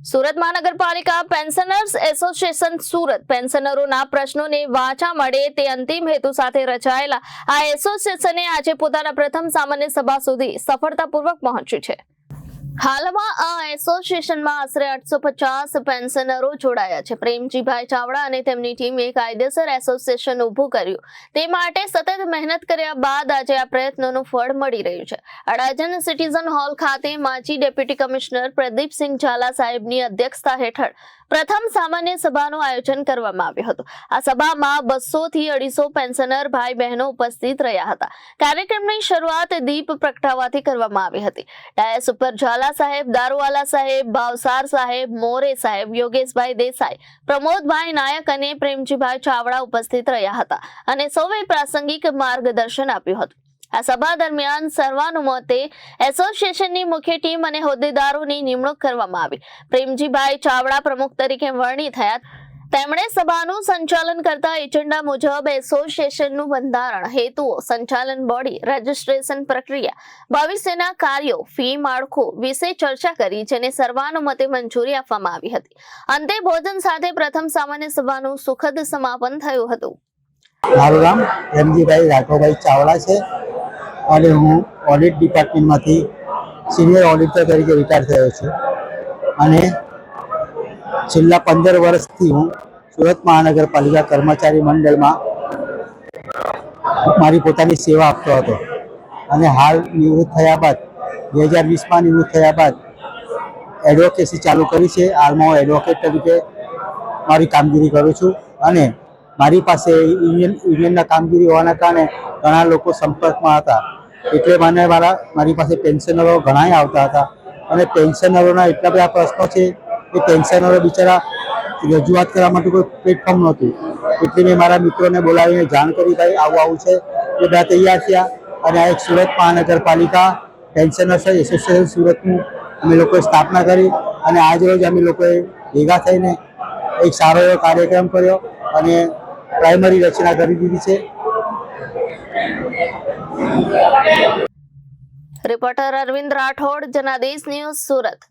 સુરત મહાનગરપાલિકા pensioners association Surat પેન્શનરોના પ્રશ્નોને વાચા મળે તે અંતિમ હેતુ સાથે રચાયેલા આ એસોસિએશને આજે પોતાના પ્રથમ સામાન્ય સભા સુધી સફળતાપૂર્વક પહોંચ્યું છે। હાલમાં આ એસોસિએશનમાં આશરે 850 પેન્શનરો જોડાયા છે। પ્રેમજીભાઈ ચાવડા અને તેમની ટીમે કાયદેસર એસોસિએશન ઊભું કર્યું તે માટે સતત મહેનત કર્યા બાદ આજે આ પ્રયત્નોનું ફળ મળી રહ્યું છે। અડાજણ સિટીઝન હોલ ખાતે માજી ડેપ્યુટી કમિશનર પ્રદીપસિંહ ઝાલા સાહેબની અધ્યક્ષતા હેઠળ પ્રથમ સામાન્ય સભાનું આયોજન કરવામાં આવ્યું હતું। આ સભામાં 200 થી 250 પેન્શનર ભાઈ બહેનો ઉપસ્થિત રહ્યા હતા। કાર્યક્રમની શરૂઆત દીપ પ્રગટાવવાથી કરવામાં આવી હતી। ડાયસ ઉપર ઝાલા સાહેબ, દારૂવાલા સાહેબ, ભાવસાર સાહેબ, મોરે સાહેબ, યોગેશભાઈ દેસાઈ, પ્રમોદભાઈ નાયક અને પ્રેમજીભાઈ ચાવડા ઉપસ્થિત રહ્યા હતા અને સૌએ પ્રાસંગિક માર્ગદર્શન આપ્યું હતું। આ સભા દરમિયાન સર્વાનુમતે એસોસિએશનની મુખ્ય ટીમ અને હોદ્દેદારોની નિમણૂક કરવામાં આવી। પ્રેમજીભાઈ ચાવડા પ્રમુખ તરીકે વરણી થયા। તેમણે સભાનું સંચાલન કરતા એજન્ડા મુજબ એસોસિએશનનું બંધારણ, હેતુઓ, સંચાલન બોડી, રજીસ્ટ્રેશન પ્રક્રિયા, ભવિષ્યના કાર્યો, ફી માળખું વિશે ચર્ચા કરી જેને સર્વાનુમતે મંજૂરી આપવામાં આવી હતી। અંતે ભોજન સાથે પ્રથમ સામાન્ય સભાનું સુખદ સમાપન થયું હતું। મારું નામ પ્રેમજીભાઈ રાઘવભાઈ ચાવડા છે અને હું ઓડિટ ડિપાર્ટમેન્ટમાંથી સિનિયર ઓડિટર તરીકે રિટાયર થયો છું અને છેલ્લા 15 વર્ષથી હું સુરત મહાનગરપાલિકા કર્મચારી મંડળમાં મારી પોતાની સેવા આપતો હતો અને હાલ નિવૃત્ત થયા બાદ 2020માં નિવૃત્ત થયા બાદ એડવોકેસી ચાલુ કરી છે। હાલમાં હું એડવોકેટ તરીકે મારી કામગીરી કરું છું અને મારી પાસે યુનિયનના કામગીરી હોવાના કારણે ઘણા લોકો સંપર્કમાં હતા એટલે મારી પાસે પેન્શનરો ઘણા આવતા હતા અને પેન્શનરોના એટલા બધા પ્રશ્નો છે કે પેન્શનરો બિચારા રજૂઆત કરવા માટે કોઈ પ્લેટફોર્મ નહોતું એટલે મેં મારા મિત્રોને બોલાવીને જાણ કરી, ભાઈ આવું છે એ બધા તૈયાર થયા અને આ એક સુરત મહાનગરપાલિકા પેન્શનર્સ એસોસિએશન સુરતનું અમે લોકોએ સ્થાપના કરી અને આજ રોજ અમે લોકોએ ભેગા થઈને એક સારો એવો કાર્યક્રમ કર્યો અને પ્રાઇમરી રચના કરી દીધી છે। Reporter Arvind Rathod, Janadesh news, Surat.